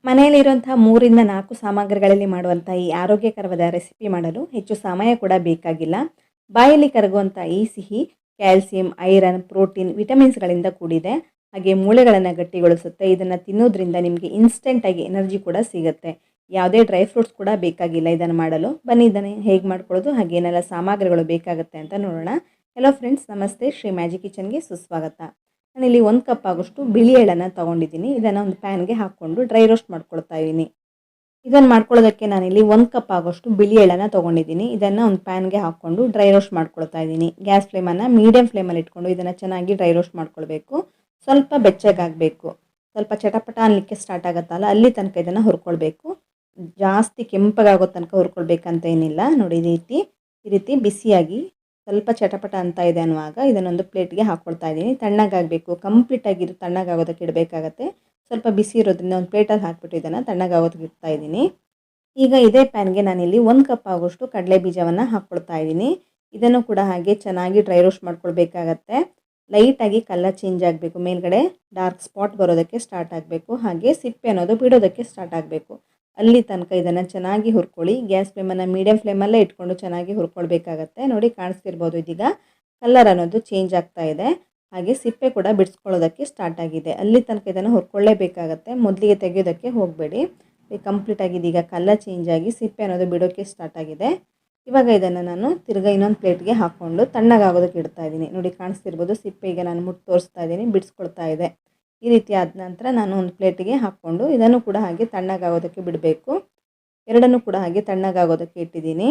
ಮನೆಯಲ್ಲಿರುವಂತಹ 3ರಿಂದ 4 ಸಾಮಗ್ರಿಗಳಲ್ಲಿ ಮಾಡುವಂಥ ಈ ಆರೋಗ್ಯಕರವಾದ ರೆಸಿಪಿ ಮಾಡಲು ಹೆಚ್ಚು ಸಮಯ ಕೂಡ ಬೇಕಾಗಿಲ್ಲ. ಬಾಯಲ್ಲಿ ಕರಗುವಂಥ ಈ ಸಿಹಿ ಕ್ಯಾಲ್ಸಿಯಂ, ಐರನ್, ಪ್ರೋಟೀನ್, ವಿಟಮಿನ್ಸ್‌ಗಳಿಂದ ಕೂಡಿದೆ. ಹಾಗೆ ಮೂಳೆಗಳನ್ನು ಗಟ್ಟಿಗೊಳಿಸುತ್ತೆ. ಇದನ್ನು ತಿನ್ನೋದ್ರಿಂದ ನಿಮಗೆ ಇನ್ಸ್ಟೆಂಟಾಗಿ ಎನರ್ಜಿ ಕೂಡ ಸಿಗುತ್ತೆ. ಯಾವುದೇ ಡ್ರೈ ಫ್ರೂಟ್ಸ್ ಕೂಡ ಬೇಕಾಗಿಲ್ಲ ಇದನ್ನು ಮಾಡಲು. ಬನ್ನಿ ಇದನ್ನು ಹೇಗೆ ಮಾಡ್ಕೊಳ್ಳೋದು ಹಾಗೆ ಏನೆಲ್ಲ ಸಾಮಗ್ರಿಗಳು ಬೇಕಾಗುತ್ತೆ ಅಂತ ನೋಡೋಣ. ಹೆಲೋ ಫ್ರೆಂಡ್ಸ್, ನಮಸ್ತೆ. ಶ್ರೀ ಮ್ಯಾಜಿಕ್ ಕಿಚನ್‌ಗೆ ಸುಸ್ವಾಗತ. ನಾನಿಲ್ಲಿ 1 ಕಪ್ ಆಗೋಷ್ಟು ಬಿಳಿ ಎಳ್ಳನ್ನು ತೊಗೊಂಡಿದ್ದೀನಿ. ಇದನ್ನು ಒಂದು ಪ್ಯಾನ್ಗೆ ಹಾಕ್ಕೊಂಡು ಡ್ರೈ ರೋಸ್ಟ್ ಮಾಡ್ಕೊಳ್ತಾ ಇದ್ದೀನಿ. ಇದನ್ನು ಮಾಡ್ಕೊಳ್ಳೋದಕ್ಕೆ ನಾನಿಲ್ಲಿ 1 ಕಪ್ ಆಗೋಷ್ಟು ಬಿಳಿ ಎಳ್ಳನ್ನು ತೊಗೊಂಡಿದ್ದೀನಿ. ಇದನ್ನು ಒಂದು ಪ್ಯಾನ್ಗೆ ಹಾಕ್ಕೊಂಡು ಡ್ರೈ ರೋಸ್ಟ್ ಮಾಡ್ಕೊಳ್ತಾ ಇದ್ದೀನಿ. ಗ್ಯಾಸ್ ಫ್ಲೇಮನ್ನು ಮೀಡಿಯಂ ಫ್ಲೇಮಲ್ಲಿ ಇಟ್ಕೊಂಡು ಇದನ್ನು ಚೆನ್ನಾಗಿ ಡ್ರೈ ರೋಸ್ಟ್ ಮಾಡ್ಕೊಳ್ಬೇಕು. ಸ್ವಲ್ಪ ಬೆಚ್ಚಗಾಗಬೇಕು. ಸ್ವಲ್ಪ ಚಟಪಟ ಅನ್ನಲಿಕ್ಕೆ ಸ್ಟಾರ್ಟ್ ಆಗುತ್ತಲ್ಲ, ಅಲ್ಲಿ ತನಕ ಇದನ್ನು ಹುರ್ಕೊಳ್ಬೇಕು. ಜಾಸ್ತಿ ಕೆಂಪಗಾಗೋ ತನಕ ಹುರ್ಕೊಳ್ಬೇಕಂತ ಏನಿಲ್ಲ. ನೋಡಿ ಈ ರೀತಿ ಬಿಸಿಯಾಗಿ ಸ್ವಲ್ಪ ಚಟಪಟ ಅಂತ ಇದೆ ಅನ್ನುವಾಗ ಇದನ್ನೊಂದು ಪ್ಲೇಟ್ಗೆ ಹಾಕ್ಕೊಳ್ತಾ ಇದ್ದೀನಿ. ತಣ್ಣಗಾಗಬೇಕು, ಕಂಪ್ಲೀಟಾಗಿ ಇದು ತಣ್ಣಗಾಗೋದಕ್ಕೆ ಇಡಬೇಕಾಗತ್ತೆ. ಸ್ವಲ್ಪ ಬಿಸಿ ಇರೋದ್ರಿಂದ ಒಂದು ಪ್ಲೇಟಲ್ಲಿ ಹಾಕಿಬಿಟ್ಟು ಇದನ್ನು ತಣ್ಣಗಾಗೋದಕ್ಕೆ ಇಡ್ತಾ ಇದ್ದೀನಿ. ಈಗ ಇದೇ ಪ್ಯಾನ್ಗೆ ನಾನಿಲ್ಲಿ 1 ಕಪ್ ಆಗೋಷ್ಟು ಕಡಲೆ ಬೀಜವನ್ನು ಹಾಕ್ಕೊಳ್ತಾ ಇದ್ದೀನಿ. ಇದನ್ನು ಕೂಡ ಹಾಗೆ ಚೆನ್ನಾಗಿ ಡ್ರೈ ರೋಸ್ಟ್ ಮಾಡ್ಕೊಳ್ಬೇಕಾಗತ್ತೆ. ಲೈಟಾಗಿ ಕಲರ್ ಚೇಂಜ್ ಆಗಬೇಕು, ಮೇಲ್ಗಡೆ ಡಾರ್ಕ್ ಸ್ಪಾಟ್ ಬರೋದಕ್ಕೆ ಸ್ಟಾರ್ಟ್ ಆಗಬೇಕು. ಹಾಗೆ ಸಿಪ್ಪೆ ಅನ್ನೋದು ಬಿಡೋದಕ್ಕೆ ಸ್ಟಾರ್ಟ್ ಆಗಬೇಕು. ಅಲ್ಲಿ ತನಕ ಇದನ್ನು ಚೆನ್ನಾಗಿ ಹುರ್ಕೊಳ್ಳಿ. ಗ್ಯಾಸ್ ಫ್ಲೇಮನ್ನು ಮೀಡಿಯಂ ಫ್ಲೇಮಲ್ಲೇ ಇಟ್ಕೊಂಡು ಚೆನ್ನಾಗಿ ಹುರ್ಕೊಳ್ಬೇಕಾಗತ್ತೆ. ನೋಡಿ ಕಾಣಿಸ್ತಿರ್ಬೋದು, ಇದೀಗ ಕಲರ್ ಅನ್ನೋದು ಚೇಂಜ್ ಆಗ್ತಾ ಇದೆ. ಹಾಗೆ ಸಿಪ್ಪೆ ಕೂಡ ಬಿಡಿಸ್ಕೊಳ್ಳೋದಕ್ಕೆ ಸ್ಟಾರ್ಟ್ ಆಗಿದೆ. ಅಲ್ಲಿ ತನಕ ಇದನ್ನು ಹುರ್ಕೊಳ್ಳೇಬೇಕಾಗತ್ತೆ. ಮೊದಲಿಗೆ ತೆಗೆಯೋದಕ್ಕೆ ಹೋಗಬೇಡಿ. ಕಂಪ್ಲೀಟಾಗಿ ಇದೀಗ ಕಲರ್ ಚೇಂಜ್ ಆಗಿ ಸಿಪ್ಪೆ ಅನ್ನೋದು ಬಿಡೋಕ್ಕೆ ಸ್ಟಾರ್ಟ್ ಆಗಿದೆ. ಇವಾಗ ಇದನ್ನು ನಾನು ತಿರ್ಗಾ ಇನ್ನೊಂದು ಪ್ಲೇಟ್ಗೆ ಹಾಕ್ಕೊಂಡು ತಣ್ಣಗಾಗೋದಕ್ಕೆ ಇಡ್ತಾ ಇದ್ದೀನಿ. ನೋಡಿ ಕಾಣಿಸ್ತಿರ್ಬೋದು, ಸಿಪ್ಪೆ ಈಗ ನಾನು ಮುಟ್ಟು ತೋರಿಸ್ತಾ ಇದ್ದೀನಿ, ಬಿಡಿಸ್ಕೊಳ್ತಾ ಇದೆ. ಈ ರೀತಿ ಆದ ನಂತರ ನಾನು ಒಂದು ಪ್ಲೇಟಿಗೆ ಹಾಕ್ಕೊಂಡು ಇದನ್ನು ಕೂಡ ಹಾಗೆ ತಣ್ಣಗಾಗೋದಕ್ಕೆ ಬಿಡಬೇಕು. ಎರಡನ್ನೂ ಕೂಡ ಹಾಗೆ ತಣ್ಣಗಾಗೋದಕ್ಕೆ ಇಟ್ಟಿದ್ದೀನಿ.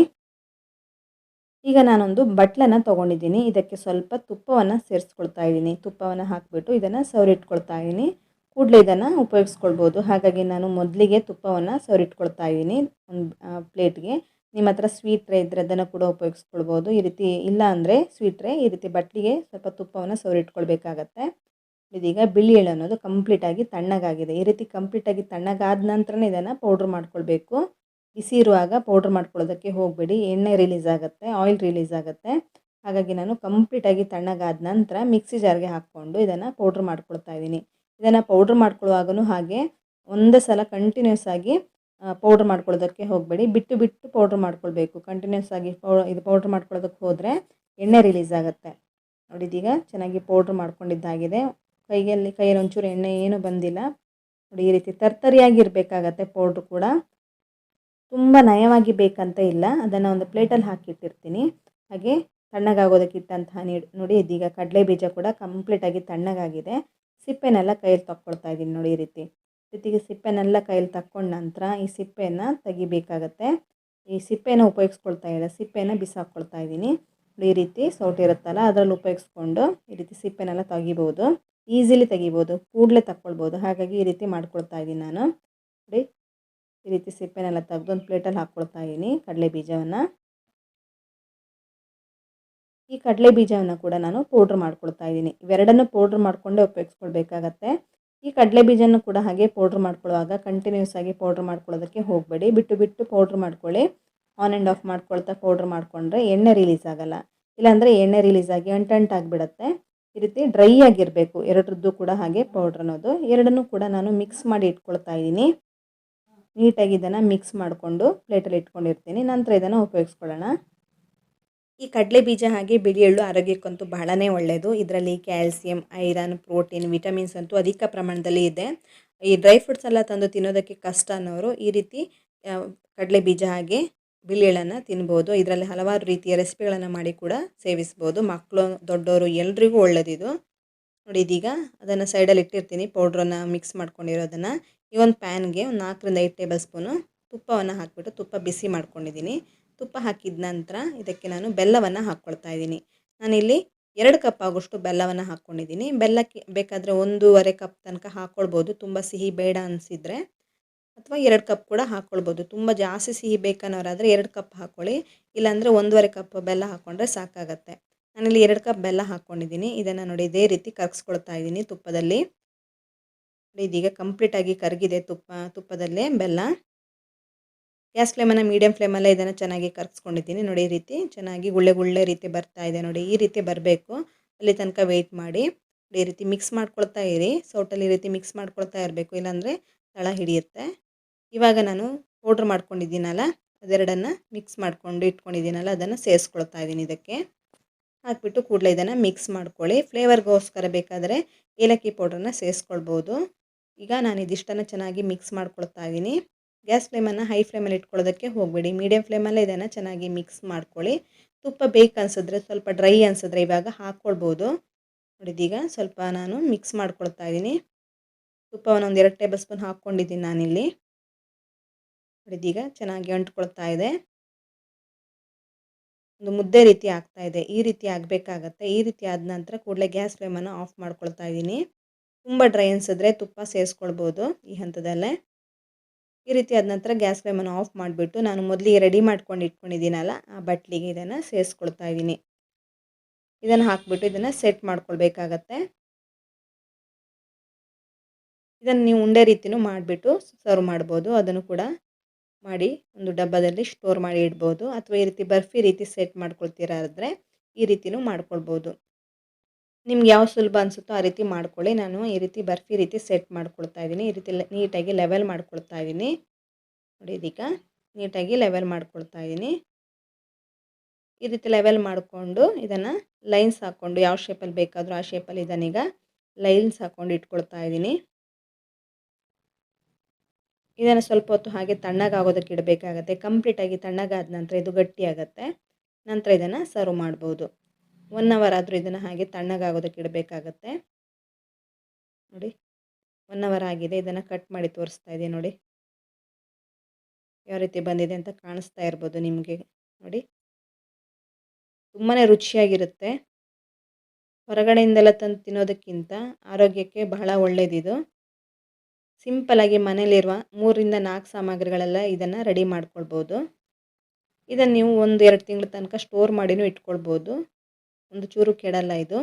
ಈಗ ನಾನೊಂದು ಬಟ್ಲನ್ನು ತೊಗೊಂಡಿದ್ದೀನಿ. ಇದಕ್ಕೆ ಸ್ವಲ್ಪ ತುಪ್ಪವನ್ನು ಸೇರಿಸ್ಕೊಳ್ತಾ ಇದ್ದೀನಿ. ತುಪ್ಪವನ್ನು ಹಾಕಿಬಿಟ್ಟು ಇದನ್ನು ಸವರಿಟ್ಕೊಳ್ತಾ ಇದ್ದೀನಿ. ಕೂಡಲೇ ಇದನ್ನು ಉಪಯೋಗಿಸ್ಕೊಳ್ಬೋದು. ಹಾಗಾಗಿ ನಾನು ಮೊದಲಿಗೆ ತುಪ್ಪವನ್ನು ಸವರಿಟ್ಕೊಳ್ತಾ ಇದ್ದೀನಿ ಒಂದು ಪ್ಲೇಟ್ಗೆ. ನಿಮ್ಮ ಹತ್ರ ಸ್ವೀಟ್ ಟ್ರೇ ಇದ್ದರೆ ಅದನ್ನು ಕೂಡ ಉಪಯೋಗಿಸ್ಕೊಳ್ಬೋದು. ಈ ರೀತಿ ಇಲ್ಲ ಅಂದರೆ ಸ್ವೀಟ್ ಟ್ರೇ, ಈ ರೀತಿ ಬಟ್ಲಿಗೆ ಸ್ವಲ್ಪ ತುಪ್ಪವನ್ನು ಸವರಿಟ್ಕೊಳ್ಬೇಕಾಗತ್ತೆ. ಇದೀಗ ಬಿಳಿ ಎಳ್ಳು ಅನ್ನೋದು ಕಂಪ್ಲೀಟಾಗಿ ತಣ್ಣಗಾಗಿದೆ. ಈ ರೀತಿ ಕಂಪ್ಲೀಟಾಗಿ ತಣ್ಣಗಾದ ನಂತರನೇ ಇದನ್ನು ಪೌಡ್ರ್ ಮಾಡ್ಕೊಳ್ಬೇಕು. ಬಿಸಿ ಇರುವಾಗ ಪೌಡ್ರ್ ಮಾಡ್ಕೊಳ್ಳೋದಕ್ಕೆ ಹೋಗಬೇಡಿ, ಎಣ್ಣೆ ರಿಲೀಸ್ ಆಗುತ್ತೆ, ಆಯಿಲ್ ರಿಲೀಸ್ ಆಗುತ್ತೆ. ಹಾಗಾಗಿ ನಾನು ಕಂಪ್ಲೀಟಾಗಿ ತಣ್ಣಗಾದ ನಂತರ ಮಿಕ್ಸಿ ಜಾರ್ಗೆ ಹಾಕ್ಕೊಂಡು ಇದನ್ನು ಪೌಡ್ರ್ ಮಾಡ್ಕೊಳ್ತಾ ಇದ್ದೀನಿ. ಇದನ್ನು ಪೌಡ್ರ್ ಮಾಡ್ಕೊಳ್ಳುವಾಗೂ ಹಾಗೆ ಒಂದೇ ಸಲ ಕಂಟಿನ್ಯೂಸ್ ಆಗಿ ಪೌಡ್ರ್ ಮಾಡ್ಕೊಳ್ಳೋದಕ್ಕೆ ಹೋಗಬೇಡಿ, ಬಿಟ್ಟು ಬಿಟ್ಟು ಪೌಡ್ರ್ ಮಾಡ್ಕೊಳ್ಬೇಕು. ಕಂಟಿನ್ಯೂಸ್ ಆಗಿ ಇದು ಪೌಡ್ರ್ ಮಾಡ್ಕೊಳ್ಳೋದಕ್ಕೆ ಹೋದರೆ ಎಣ್ಣೆ ರಿಲೀಸ್ ಆಗುತ್ತೆ. ನೋಡಿ ಇದೀಗ ಚೆನ್ನಾಗಿ ಪೌಡ್ರ್ ಮಾಡ್ಕೊಂಡಿದ್ದಾಗಿದೆ. ಕೈಯಲ್ಲಿ ಒಂಚೂರು ಎಣ್ಣೆ ಏನೂ ಬಂದಿಲ್ಲ. ನೋಡಿ ಈ ರೀತಿ ತರ್ತರಿಯಾಗಿರಬೇಕಾಗತ್ತೆ. ಪೌಡ್ರ್ ಕೂಡ ತುಂಬ ನಯವಾಗಿ ಬೇಕಂತ ಇಲ್ಲ. ಅದನ್ನು ಒಂದು ಪ್ಲೇಟಲ್ಲಿ ಹಾಕಿಟ್ಟಿರ್ತೀನಿ. ಹಾಗೆ ತಣ್ಣಗಾಗೋದಕ್ಕೆ ಇಟ್ಟಂತಹ ನೋಡಿ ಇದೀಗ ಕಡಲೆ ಬೀಜ ಕೂಡ ಕಂಪ್ಲೀಟಾಗಿ ತಣ್ಣಗಾಗಿದೆ. ಸಿಪ್ಪೆನೆಲ್ಲ ಕೈಯಲ್ಲಿ ತಕ್ಕೊಳ್ತಾ ಇದ್ದೀನಿ. ನೋಡಿ ಈ ರೀತಿಗೆ ಸಿಪ್ಪೆನೆಲ್ಲ ಕೈಯಲ್ಲಿ ತಕ್ಕೊಂಡ ನಂತರ ಈ ಸಿಪ್ಪೆಯನ್ನು ತೆಗಿಬೇಕಾಗತ್ತೆ. ಈ ಸಿಪ್ಪೆನ ಉಪಯೋಗಿಸ್ಕೊಳ್ತಾ ಇಲ್ಲ, ಸಿಪ್ಪೆನ ಬಿಸಾಕ್ಕೊಳ್ತಾ ಇದ್ದೀನಿ. ಈ ರೀತಿ ಸೌಟು ಇರುತ್ತಲ್ಲ, ಅದರಲ್ಲಿ ಉಪಯೋಗಿಸ್ಕೊಂಡು ಈ ರೀತಿ ಸಿಪ್ಪೆನೆಲ್ಲ ತೆಗಿಬೋದು. ಈಸಿಲಿ ತೆಗಿಬೋದು, ಕೂಡಲೇ ತಕ್ಕೊಳ್ಬೋದು. ಹಾಗಾಗಿ ಈ ರೀತಿ ಮಾಡ್ಕೊಳ್ತಾ ಇದ್ದೀನಿ ನಾನು. ನೋಡಿ ಈ ರೀತಿ ಸಿಪ್ಪೆನೆಲ್ಲ ತೆಗೆದು ಒಂದು ಪ್ಲೇಟಲ್ಲಿ ಹಾಕ್ಕೊಳ್ತಾ ಇದ್ದೀನಿ ಕಡಲೆ ಬೀಜವನ್ನು. ಈ ಕಡಲೆ ಬೀಜವನ್ನು ಕೂಡ ನಾನು ಪೌಡ್ರ್ ಮಾಡ್ಕೊಳ್ತಾ ಇದ್ದೀನಿ. ಇವೆರಡನ್ನು ಪೌಡ್ರ್ ಮಾಡಿಕೊಂಡೇ ಉಪಯೋಗಿಸ್ಕೊಳ್ಬೇಕಾಗತ್ತೆ. ಈ ಕಡಲೆ ಬೀಜನೂ ಕೂಡ ಹಾಗೆ ಪೌಡ್ರ್ ಮಾಡ್ಕೊಳ್ಳುವಾಗ ಕಂಟಿನ್ಯೂಸ್ ಆಗಿ ಪೌಡ್ರ್ ಮಾಡ್ಕೊಳ್ಳೋದಕ್ಕೆ ಹೋಗಬೇಡಿ, ಬಿಟ್ಟು ಬಿಟ್ಟು ಪೌಡ್ರ್ ಮಾಡ್ಕೊಳ್ಳಿ. ಆನ್ ಆ್ಯಂಡ್ ಆಫ್ ಮಾಡ್ಕೊಳ್ತಾ ಪೌಡ್ರ್ ಮಾಡಿಕೊಂಡ್ರೆ ಎಣ್ಣೆ ರಿಲೀಸ್ ಆಗೋಲ್ಲ. ಇಲ್ಲಾಂದರೆ ಎಣ್ಣೆ ರಿಲೀಸ್ ಆಗಿ ಅಂಟಾಗಿಬಿಡುತ್ತೆ. ಈ ರೀತಿ ಡ್ರೈ ಆಗಿರಬೇಕು ಎರಡರದ್ದು ಕೂಡ ಹಾಗೆ ಪೌಡ್ರ್ ಅನ್ನೋದು. ಎರಡನ್ನೂ ಕೂಡ ನಾನು ಮಿಕ್ಸ್ ಮಾಡಿ ಇಟ್ಕೊಳ್ತಾ ಇದ್ದೀನಿ. ನೀಟಾಗಿ ಇದನ್ನು ಮಿಕ್ಸ್ ಮಾಡಿಕೊಂಡು ಪ್ಲೇಟಲ್ಲಿ ಇಟ್ಕೊಂಡಿರ್ತೀನಿ. ನಂತರ ಇದನ್ನು ಉಪಯೋಗಿಸ್ಕೊಳ್ಳೋಣ. ಈ ಕಡಲೆ ಬೀಜ ಹಾಗೆ ಬಿಳಿ ಎಳ್ಳು ಆರೋಗ್ಯಕ್ಕಂತೂ ಬಹಳನೇ ಒಳ್ಳೆಯದು. ಇದರಲ್ಲಿ ಕ್ಯಾಲ್ಸಿಯಂ, ಐರನ್, ಪ್ರೋಟೀನ್, ವಿಟಮಿನ್ಸ್ ಅಂತೂ ಅಧಿಕ ಪ್ರಮಾಣದಲ್ಲಿ ಇದೆ. ಈ ಡ್ರೈ ಫ್ರೂಟ್ಸ್ ಎಲ್ಲ ತಂದು ತಿನ್ನೋದಕ್ಕೆ ಕಷ್ಟ ಅನ್ನೋರು ಈ ರೀತಿ ಕಡಲೆ ಬೀಜ ಹಾಗೆ ಬಿಳಿ ಎಳ್ಳನ್ನು ತಿನ್ಬೋದು. ಇದರಲ್ಲಿ ಹಲವಾರು ರೀತಿಯ ರೆಸಿಪಿಗಳನ್ನು ಮಾಡಿ ಕೂಡ ಸೇವಿಸ್ಬೋದು. ಮಕ್ಕಳು, ದೊಡ್ಡವರು ಎಲ್ರಿಗೂ ಒಳ್ಳೆಯದಿದು. ನೋಡಿ ಇದೀಗ ಅದನ್ನು ಸೈಡಲ್ಲಿ ಇಟ್ಟಿರ್ತೀನಿ, ಪೌಡ್ರನ್ನು ಮಿಕ್ಸ್ ಮಾಡ್ಕೊಂಡಿರೋದನ್ನು. ಈ ಒಂದು ಪ್ಯಾನ್ಗೆ ಒಂದು 4ರಿಂದ 5 ಟೇಬಲ್ ಸ್ಪೂನು ತುಪ್ಪವನ್ನು ಹಾಕಿಬಿಟ್ಟು ತುಪ್ಪ ಬಿಸಿ ಮಾಡ್ಕೊಂಡಿದ್ದೀನಿ. ತುಪ್ಪ ಹಾಕಿದ ನಂತರ ಇದಕ್ಕೆ ನಾನು ಬೆಲ್ಲವನ್ನು ಹಾಕ್ಕೊಳ್ತಾ ಇದ್ದೀನಿ. ನಾನಿಲ್ಲಿ 2 ಕಪ್ ಆಗೋಷ್ಟು ಬೆಲ್ಲವನ್ನು ಹಾಕ್ಕೊಂಡಿದ್ದೀನಿ. ಬೆಲ್ಲಕ್ಕೆ ಬೇಕಾದರೆ 1.5 ಕಪ್ ತನಕ ಹಾಕ್ಕೊಳ್ಬೋದು, ತುಂಬ ಸಿಹಿ ಬೇಡ ಅನಿಸಿದರೆ. ಅಥವಾ 2 ಕಪ್ ಕೂಡ ಹಾಕ್ಕೊಳ್ಬೋದು. ತುಂಬ ಜಾಸ್ತಿ ಸಿಹಿ ಬೇಕನ್ನೋರಾದರೆ 2 ಕಪ್ ಹಾಕ್ಕೊಳ್ಳಿ. ಇಲ್ಲಾಂದರೆ 1.5 ಕಪ್ ಬೆಲ್ಲ ಹಾಕ್ಕೊಂಡ್ರೆ ಸಾಕಾಗತ್ತೆ. ನಾನಿಲ್ಲಿ 2 ಕಪ್ ಬೆಲ್ಲ ಹಾಕ್ಕೊಂಡಿದ್ದೀನಿ. ಇದನ್ನು ನೋಡಿ ಇದೇ ರೀತಿ ಕರಗಿಸ್ಕೊಳ್ತಾ ಇದ್ದೀನಿ ತುಪ್ಪದಲ್ಲಿ. ಇದೀಗ ಕಂಪ್ಲೀಟಾಗಿ ಕರಗಿದೆ ತುಪ್ಪದಲ್ಲೇ ಬೆಲ್ಲ. ಗ್ಯಾಸ್ ಫ್ಲೇಮನ್ನು ಮೀಡಿಯಂ ಫ್ಲೇಮಲ್ಲೇ ಇದನ್ನು ಚೆನ್ನಾಗಿ ಕರಗಿಸ್ಕೊಂಡಿದ್ದೀನಿ. ನೋಡಿ ಈ ರೀತಿ ಚೆನ್ನಾಗಿ ಗುಳ್ಳೆ ರೀತಿ ಬರ್ತಾ ಇದೆ. ನೋಡಿ ಈ ರೀತಿ ಬರಬೇಕು, ಅಲ್ಲಿ ತನಕ ವೆಯ್ಟ್ ಮಾಡಿ. ಈ ರೀತಿ ಮಿಕ್ಸ್ ಮಾಡ್ಕೊಳ್ತಾ ಇರಿ. ಸೌಟಲ್ಲಿ ಈ ರೀತಿ ಮಿಕ್ಸ್ ಮಾಡ್ಕೊಳ್ತಾ ಇರಬೇಕು, ಇಲ್ಲಾಂದರೆ ತಳ ಹಿಡಿಯುತ್ತೆ. ಇವಾಗ ನಾನು ಪೌಡ್ರ್ ಮಾಡ್ಕೊಂಡಿದ್ದೀನಲ್ಲ ಅದೆರಡನ್ನು ಮಿಕ್ಸ್ ಮಾಡಿಕೊಂಡು ಇಟ್ಕೊಂಡಿದ್ದೀನಲ್ಲ ಅದನ್ನು ಸೇರಿಸ್ಕೊಳ್ತಾ ಇದ್ದೀನಿ. ಇದಕ್ಕೆ ಹಾಕಿಬಿಟ್ಟು ಕೂಡಲೇ ಇದನ್ನು ಮಿಕ್ಸ್ ಮಾಡ್ಕೊಳ್ಳಿ. ಫ್ಲೇವರ್ಗೋಸ್ಕರ ಬೇಕಾದರೆ ಏಲಕ್ಕಿ ಪೌಡ್ರನ್ನ ಸೇರಿಸ್ಕೊಳ್ಬೋದು. ಈಗ ನಾನು ಇದಿಷ್ಟನ್ನು ಚೆನ್ನಾಗಿ ಮಿಕ್ಸ್ ಮಾಡ್ಕೊಳ್ತಾ ಇದ್ದೀನಿ. ಗ್ಯಾಸ್ ಫ್ಲೇಮನ್ನು ಹೈ ಫ್ಲೇಮಲ್ಲಿ ಇಟ್ಕೊಳ್ಳೋದಕ್ಕೆ ಹೋಗಬೇಡಿ, ಮೀಡಿಯಮ್ ಫ್ಲೇಮಲ್ಲೇ ಇದನ್ನು ಚೆನ್ನಾಗಿ ಮಿಕ್ಸ್ ಮಾಡ್ಕೊಳ್ಳಿ. ತುಪ್ಪ ಬೇಕು ಅನಿಸಿದ್ರೆ, ಸ್ವಲ್ಪ ಡ್ರೈ ಅನಿಸಿದ್ರೆ ಇವಾಗ ಹಾಕ್ಕೊಳ್ಬೋದು. ನೋಡಿದೀಗ ಸ್ವಲ್ಪ ನಾನು ಮಿಕ್ಸ್ ಮಾಡ್ಕೊಳ್ತಾ ಇದ್ದೀನಿ. ತುಪ್ಪವನ್ನು ಒಂದು 2 ಟೇಬಲ್ ಸ್ಪೂನ್ ಹಾಕ್ಕೊಂಡಿದ್ದೀನಿ ನಾನಿಲ್ಲಿ. ನೋಡಿದೀಗ ಚೆನ್ನಾಗಿ ಅಂಟ್ಕೊಳ್ತಾ ಇದೆ, ಒಂದು ಮುದ್ದೆ ರೀತಿ ಆಗ್ತಾ ಇದೆ. ಈ ರೀತಿ ಆಗಬೇಕಾಗತ್ತೆ. ಈ ರೀತಿ ಆದ ನಂತರ ಕೂಡಲೇ ಗ್ಯಾಸ್ ಫ್ಲೇಮನ್ನು ಆಫ್ ಮಾಡ್ಕೊಳ್ತಾ ಇದ್ದೀನಿ. ತುಂಬ ಡ್ರೈ ಅನಿಸಿದ್ರೆ ತುಪ್ಪ ಸೇರಿಸ್ಕೊಳ್ಬೋದು ಈ ಹಂತದಲ್ಲೇ. ಈ ರೀತಿ ಆದ ನಂತರ ಗ್ಯಾಸ್ ಫ್ಲೇಮನ್ನು ಆಫ್ ಮಾಡಿಬಿಟ್ಟು ನಾನು ಮೊದಲಿಗೆ ರೆಡಿ ಮಾಡ್ಕೊಂಡು ಇಟ್ಕೊಂಡಿದ್ದೀನಲ್ಲ ಆ ಬಟ್ಲಿಗೆ ಇದನ್ನು ಸೇರಿಸ್ಕೊಳ್ತಾ ಇದ್ದೀನಿ. ಇದನ್ನು ಹಾಕಿಬಿಟ್ಟು ಇದನ್ನು ಸೆಟ್ ಮಾಡ್ಕೊಳ್ಬೇಕಾಗತ್ತೆ. ಇದನ್ನು ನೀವು ಉಂಡೆ ರೀತಿಯೂ ಮಾಡಿಬಿಟ್ಟು ಸರ್ವ್ ಮಾಡ್ಬೋದು. ಅದನ್ನು ಕೂಡ ಮಾಡಿ ಒಂದು ಡಬ್ಬದಲ್ಲಿ ಸ್ಟೋರ್ ಮಾಡಿ ಇಡ್ಬೋದು. ಅಥವಾ ಈ ರೀತಿ ಬರ್ಫಿ ರೀತಿ ಸೆಟ್ ಮಾಡ್ಕೊಳ್ತೀರಾದರೆ ಈ ರೀತಿಯೂ ಮಾಡ್ಕೊಳ್ಬೋದು. ನಿಮ್ಗೆ ಯಾವ ಸುಲಭ ಅನಿಸುತ್ತೋ ಆ ರೀತಿ ಮಾಡ್ಕೊಳ್ಳಿ. ನಾನು ಈ ರೀತಿ ಬರ್ಫಿ ರೀತಿ ಸೆಟ್ ಮಾಡ್ಕೊಳ್ತಾ ಇದ್ದೀನಿ. ಈ ರೀತಿ ನೀಟಾಗಿ ಲೆವೆಲ್ ಮಾಡ್ಕೊಳ್ತಾ ಇದ್ದೀನಿ. ನೋಡಿ ಇದೀಗ ನೀಟಾಗಿ ಲೆವೆಲ್ ಮಾಡ್ಕೊಳ್ತಾ ಇದ್ದೀನಿ. ಈ ರೀತಿ ಲೆವೆಲ್ ಮಾಡಿಕೊಂಡು ಇದನ್ನು ಲೈನ್ಸ್ ಹಾಕ್ಕೊಂಡು ಯಾವ ಶೇಪಲ್ಲಿ ಬೇಕಾದರೂ ಆ ಶೇಪಲ್ಲಿ ಇದನ್ನೀಗ ಲೈನ್ಸ್ ಹಾಕ್ಕೊಂಡು ಇಟ್ಕೊಳ್ತಾ ಇದ್ದೀನಿ. ಇದನ್ನು ಸ್ವಲ್ಪ ಹೊತ್ತು ಹಾಗೆ ತಣ್ಣಗಾಗೋದಕ್ಕೆ ಇಡಬೇಕಾಗತ್ತೆ. ಕಂಪ್ಲೀಟಾಗಿ ತಣ್ಣಗಾದ ನಂತರ ಇದು ಗಟ್ಟಿಯಾಗತ್ತೆ. ನಂತರ ಇದನ್ನು ಸರ್ವ್ ಮಾಡ್ಬೋದು. 1 ಅವರ್ ಆದರೂ ಇದನ್ನು ಹಾಗೆ ತಣ್ಣಗಾಗೋದಕ್ಕೆ ಇಡಬೇಕಾಗತ್ತೆ. ನೋಡಿ 1 ಅವರ್ ಆಗಿದೆ. ಇದನ್ನು ಕಟ್ ಮಾಡಿ ತೋರಿಸ್ತಾ ಇದ್ದೀನಿ ನೋಡಿ, ಯಾವ ರೀತಿ ಬಂದಿದೆ ಅಂತ ಕಾಣಿಸ್ತಾ ಇರ್ಬೋದು ನಿಮಗೆ. ನೋಡಿ ತುಂಬಾ ರುಚಿಯಾಗಿರುತ್ತೆ. ಹೊರಗಡೆಯಿಂದೆಲ್ಲ ತಂದು ತಿನ್ನೋದಕ್ಕಿಂತ ಆರೋಗ್ಯಕ್ಕೆ ಬಹಳ ಒಳ್ಳೆಯದಿದು. ಸಿಂಪಲಾಗಿ ಮನೇಲಿರುವ 3ರಿಂದ 4 ಸಾಮಗ್ರಿಗಳೆಲ್ಲ ಇದನ್ನು ರೆಡಿ ಮಾಡ್ಕೊಳ್ಬೋದು. ಇದನ್ನು ನೀವು 1-2 ತಿಂಗಳ ತನಕ ಸ್ಟೋರ್ ಮಾಡಿನೂ ಇಟ್ಕೊಳ್ಬೋದು. ಒಂದು ಚೂರು ಕೆಡಲ್ಲ ಇದು.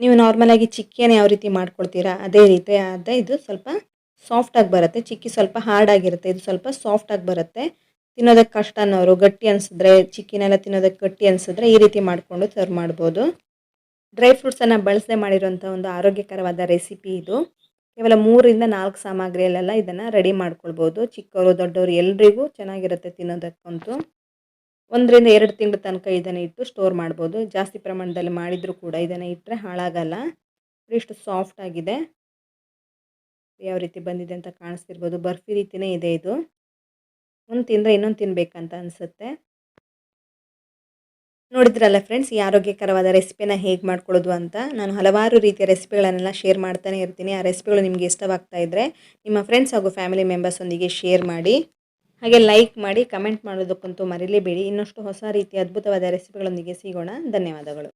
ನೀವು ನಾರ್ಮಲಾಗಿ ಚಿಕ್ಕಿಯನ್ನು ಯಾವ ರೀತಿ ಮಾಡ್ಕೊಳ್ತೀರಾ ಅದೇ ರೀತಿ ಆದರೆ ಇದು ಸ್ವಲ್ಪ ಸಾಫ್ಟಾಗಿ ಬರುತ್ತೆ. ಚಿಕ್ಕಿ ಸ್ವಲ್ಪ ಹಾರ್ಡಾಗಿರುತ್ತೆ, ಇದು ಸ್ವಲ್ಪ ಸಾಫ್ಟಾಗಿ ಬರುತ್ತೆ. ತಿನ್ನೋದಕ್ಕೆ ಕಷ್ಟ ಅನ್ನೋರು, ಗಟ್ಟಿ ಅನಿಸಿದ್ರೆ ಚಿಕ್ಕಿನೆಲ್ಲ ತಿನ್ನೋದಕ್ಕೆ ಗಟ್ಟಿ ಅನಿಸಿದ್ರೆ ಈ ರೀತಿ ಮಾಡಿಕೊಂಡು ಸರ್ವ್ ಮಾಡ್ಬೋದು. ಡ್ರೈ ಫ್ರೂಟ್ಸನ್ನು ಬಳಸದೆ ಮಾಡಿರೋಂಥ ಒಂದು ಆರೋಗ್ಯಕರವಾದ ರೆಸಿಪಿ ಇದು. ಕೇವಲ 3ರಿಂದ 4 ಸಾಮಗ್ರಿಯಲ್ಲೆಲ್ಲ ಇದನ್ನು ರೆಡಿ ಮಾಡ್ಕೊಳ್ಬೋದು. ಚಿಕ್ಕವರು ದೊಡ್ಡವರು ಎಲ್ರಿಗೂ ಚೆನ್ನಾಗಿರುತ್ತೆ ತಿನ್ನೋದಕ್ಕಂತೂ. 1ರಿಂದ 2 ತಿಂಗಳ ತನಕ ಇದನ್ನು ಇಟ್ಟು ಸ್ಟೋರ್ ಮಾಡ್ಬೋದು. ಜಾಸ್ತಿ ಪ್ರಮಾಣದಲ್ಲಿ ಮಾಡಿದರೂ ಕೂಡ ಇದನ್ನು ಇಟ್ಟರೆ ಹಾಳಾಗಲ್ಲ. ಇಷ್ಟು ಸಾಫ್ಟ್ ಆಗಿದೆ, ಯಾವ ರೀತಿ ಬಂದಿದೆ ಅಂತ ಕಾಣಿಸ್ತಿರ್ಬೋದು. ಬರ್ಫಿ ರೀತಿಯೇ ಇದೆ ಇದು. ಒಂದು ತಿಂದರೆ ಇನ್ನೊಂದು ತಿನ್ನಬೇಕಂತ ಅನಿಸುತ್ತೆ. ನೋಡಿದ್ರಲ್ಲ ಫ್ರೆಂಡ್ಸ್, ಈ ಆರೋಗ್ಯಕರವಾದ ರೆಸಿಪಿನ ಹೇಗೆ ಮಾಡ್ಕೊಳ್ಳೋದು ಅಂತ. ನಾನು ಹಲವಾರು ರೀತಿಯ ರೆಸಿಪಿಗಳನ್ನೆಲ್ಲ ಶೇರ್ ಮಾಡ್ತಾನೆ ಇರ್ತೀನಿ. ಆ ರೆಸಿಪಿಗಳು ನಿಮಗೆ ಇಷ್ಟವಾಗ್ತಾ ಇದ್ದರೆ ನಿಮ್ಮ ಫ್ರೆಂಡ್ಸ್ ಹಾಗೂ ಫ್ಯಾಮಿಲಿ ಮೆಂಬರ್ಸೊಂದಿಗೆ ಶೇರ್ ಮಾಡಿ, ಹಾಗೆ ಲೈಕ್ ಮಾಡಿ, ಕಮೆಂಟ್ ಮಾಡೋದಕ್ಕಂತೂ ಮರೀಲೇಬೇಡಿ. ಇನ್ನಷ್ಟು ಹೊಸ ರೀತಿಯ ಅದ್ಭುತವಾದ ರೆಸಿಪಿಗಳೊಂದಿಗೆ ಸಿಗೋಣ. ಧನ್ಯವಾದಗಳು.